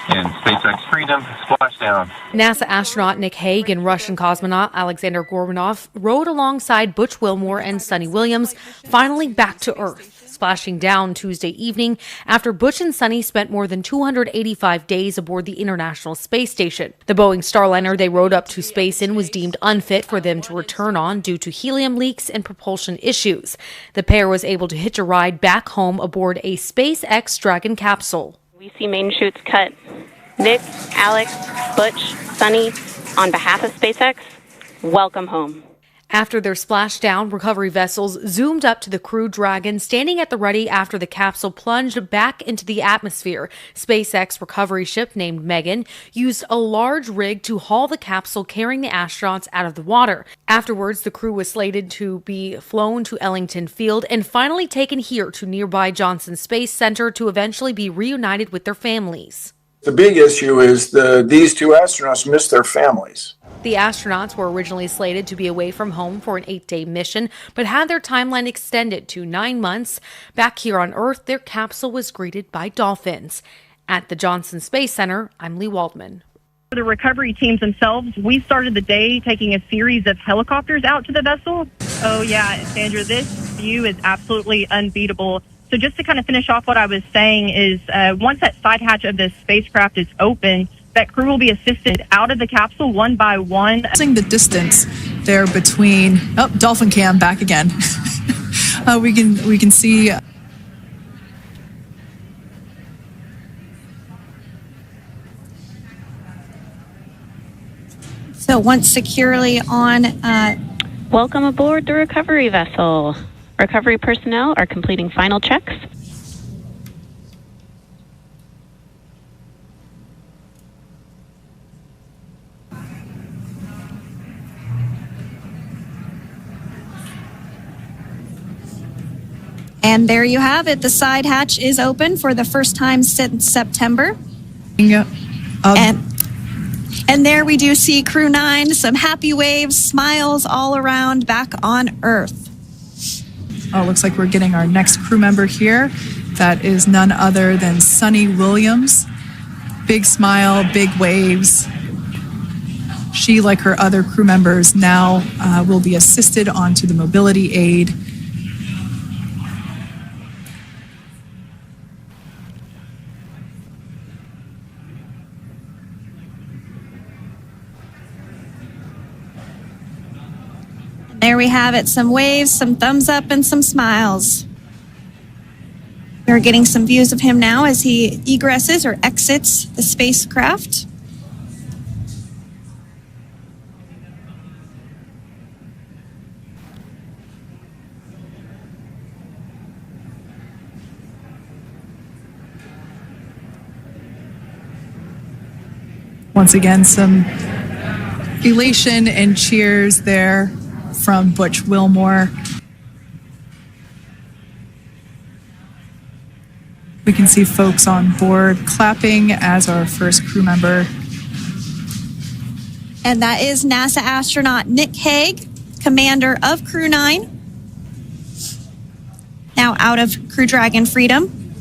and SpaceX Freedom, Splashdown.
NASA astronaut Nick Hague and Russian cosmonaut Alexander Gorbanov rode alongside Butch Wilmore and Sunny Williams, finally back to Earth, splashing down Tuesday evening after Butch and Sunny spent more than 285 days aboard the International Space Station. The Boeing Starliner they rode up to space in was deemed unfit for them to return on due to helium leaks and propulsion issues. The pair was able to hitch a ride back home aboard a SpaceX Dragon capsule.
We see main chutes cut. Nick, Alex, Butch, Sunny, on behalf of SpaceX, welcome home.
After their splashdown, recovery vessels zoomed up to the Crew Dragon, standing at the ready after the capsule plunged back into the atmosphere. SpaceX recovery ship named Megan used a large rig to haul the capsule carrying the astronauts out of the water. Afterwards, the crew was slated to be flown to Ellington Field and finally taken here to nearby Johnson Space Center to eventually be reunited with their families.
The big issue is these two astronauts missed their families.
The astronauts were originally slated to be away from home for an 8-day mission, but had their timeline extended to 9 months. Back here on Earth, their capsule was greeted by dolphins. At the Johnson Space Center, I'm Lee Waldman.
For the recovery teams themselves, we started the day taking a series of helicopters out to the vessel. Oh yeah, Sandra, this view is absolutely unbeatable. So just to kind of finish off what I was saying is once that side hatch of the spacecraft is open, that crew will be assisted out of the capsule one by one.
The distance there between, dolphin cam back again. we can see.
So once securely on.
Welcome aboard the recovery vessel. Recovery personnel are completing final checks.
And there you have it. The side hatch is open for the first time since September.
Yeah.
And there we do see Crew 9, some happy waves, smiles all around back on Earth.
Oh, looks like we're getting our next crew member here. That is none other than Sunny Williams. Big smile, big waves. She, like her other crew members, now will be assisted onto the mobility aid.
There we have it, some waves, some thumbs up, and some smiles. We're getting some views of him now as he egresses or exits the spacecraft.
Once again, some elation and cheers there from Butch Wilmore. We can see folks on board clapping as our first crew member.
And that is NASA astronaut Nick Hague, commander of Crew 9. Now out of Crew Dragon Freedom.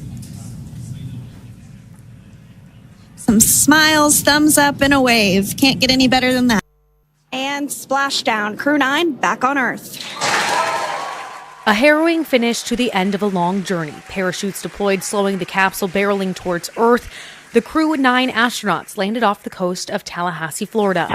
Some smiles, thumbs up, and a wave. Can't get any better than that. And Splashdown, Crew 9 back on Earth.
A harrowing finish to the end of a long journey. Parachutes deployed, slowing the capsule barreling towards Earth. The Crew 9 astronauts landed off the coast of Tallahassee, Florida.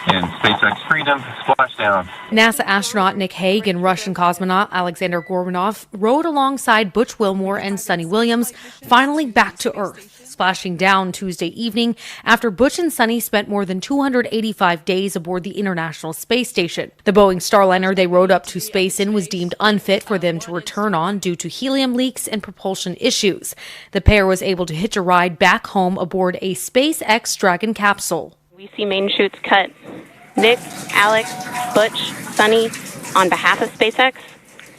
And SpaceX Freedom, Splashdown.
NASA astronaut Nick Hague and Russian cosmonaut Alexander Gorbanov rode alongside Butch Wilmore and Sunny Williams, finally back to Earth, splashing down Tuesday evening after Butch and Sunny spent more than 285 days aboard the International Space Station. The Boeing Starliner they rode up to space in was deemed unfit for them to return on due to helium leaks and propulsion issues. The pair was able to hitch a ride back home aboard a SpaceX Dragon capsule.
We see main chutes cut. Nick, Alex, Butch, Sunny, on behalf of SpaceX,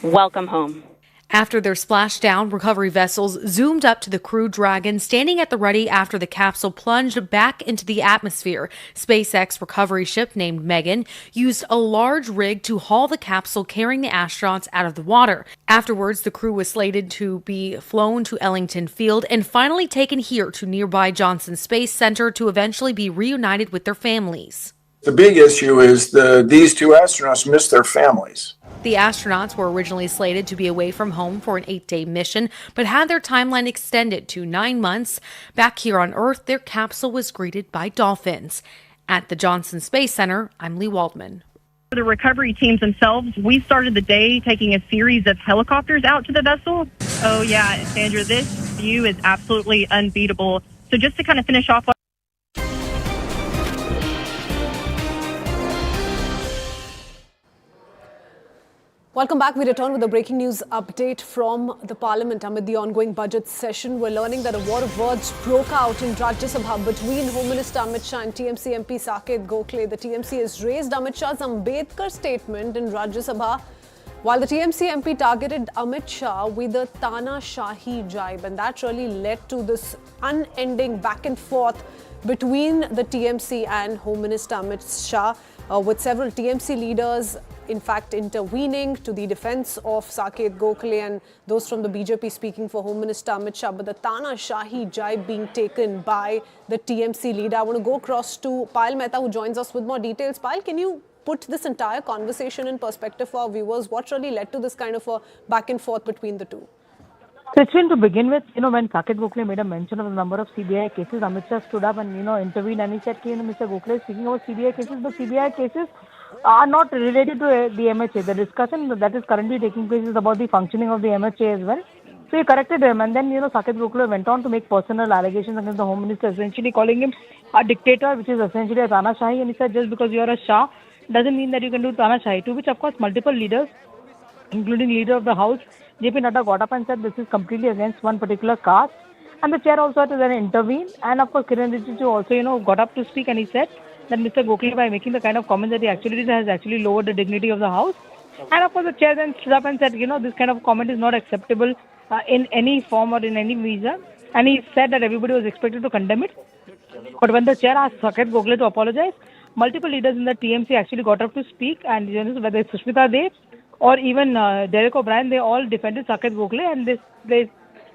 welcome home.
After their splashdown, recovery vessels zoomed up to the Crew Dragon, standing at the ready after the capsule plunged back into the atmosphere. SpaceX recovery ship named Megan used a large rig to haul the capsule carrying the astronauts out of the water. Afterwards, the crew was slated to be flown to Ellington Field and finally taken here to nearby Johnson Space Center to eventually be reunited with their families.
The big issue is these two astronauts missed their families.
The astronauts were originally slated to be away from home for an 8-day mission, but had their timeline extended to 9 months. Back here on Earth, their capsule was greeted by dolphins. At the Johnson Space Center, I'm Lee Waldman.
For the recovery teams themselves, we started the day taking a series of helicopters out to the vessel. Oh yeah, Sandra, this view is absolutely unbeatable. So just to kind of finish off
Welcome back. We return with a breaking news update from the Parliament. Amid the ongoing budget session, we're learning that a war of words broke out in Rajya Sabha between Home Minister Amit Shah and TMC MP Saket Gokhale. The TMC has raised Amit Shah's Ambedkar statement in Rajya Sabha, while the TMC MP targeted Amit Shah with a Tana Shahi jibe. And that really led to this unending back and forth between the TMC and Home Minister Amit Shah, with several TMC leaders in fact intervening to the defense of Saket Gokhale and those from the BJP speaking for Home Minister Amit Shah. But the Tana Shahi jibe being taken by the TMC leader. I want to go across to Payal Mehta, who joins us with more details. Payal, can you put this entire conversation in perspective for our viewers? What really led to this kind of a back and forth between the two?
So, to begin with, when Saket Gokhale made a mention of the number of CBI cases, Amit Shah stood up and, intervened, and he said, Mr. Gokhale is speaking about CBI cases, but CBI cases are not related to the MHA. The discussion that is currently taking place is about the functioning of the MHA as well. So he corrected him, and then, Saket Gokhale went on to make personal allegations against the Home Minister, essentially calling him a dictator, which is essentially a Tana Shahi, and he said just because you are a Shah doesn't mean that you can do Tana Shahi, to which, of course, multiple leaders, including leader of the House, JP Nadda, got up and said this is completely against one particular caste. And the chair also had to then intervene. And of course, Kiran Rijiju also, got up to speak, and he said that Mr. Gokhale, by making the kind of comment that he actually did, has actually lowered the dignity of the House. And of course, the chair then stood up and said, this kind of comment is not acceptable in any form or in any visa. And he said that everybody was expected to condemn it. But when the chair asked Saket Gokhale to apologize, multiple leaders in the TMC actually got up to speak, and whether it's Sushmita Dev or even Derek O'Brien, they all defended Saket Gokhale, and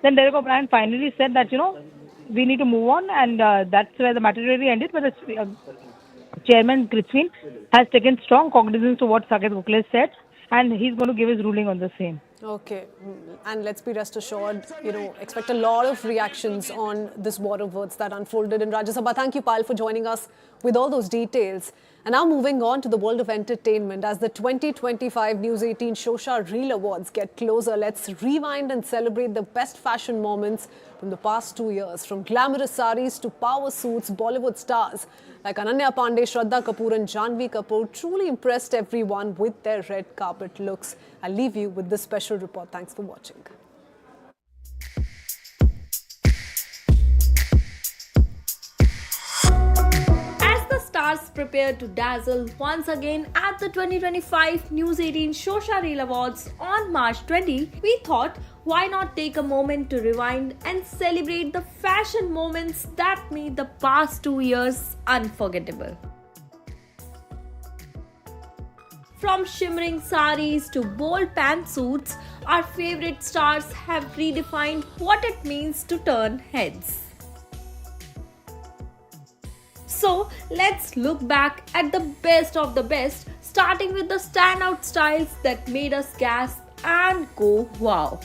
then Derek O'Brien finally said that, we need to move on, and that's where the matter really ended. But the Chairman Kritzwin has taken strong cognizance to what Saket Gokhale said, and he's going to give his ruling on the same.
Okay, and let's be rest assured, expect a lot of reactions on this war of words that unfolded in Rajya Sabha. Thank you, Payal, for joining us with all those details. And now moving on to the world of entertainment. As the 2025 News 18 Shosha Reel Awards get closer, let's rewind and celebrate the best fashion moments from the past 2 years. From glamorous saris to power suits, Bollywood stars like Ananya Pandey, Shraddha Kapoor and Janhvi Kapoor truly impressed everyone with their red carpet looks. I'll leave you with this special report. Thanks for watching.
Stars prepare to dazzle once again at the 2025 News 18 Shosha Reel Awards on March 20, we thought why not take a moment to rewind and celebrate the fashion moments that made the past 2 years unforgettable. From shimmering saris to bold pantsuits, our favorite stars have redefined what it means to turn heads. So let's look back at the best of the best, starting with the standout styles that made us gasp and go wow.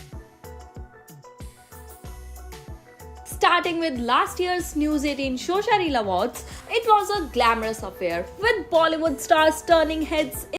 Starting with last year's News 18 Shosha Reel Awards, it was a glamorous affair with Bollywood stars turning heads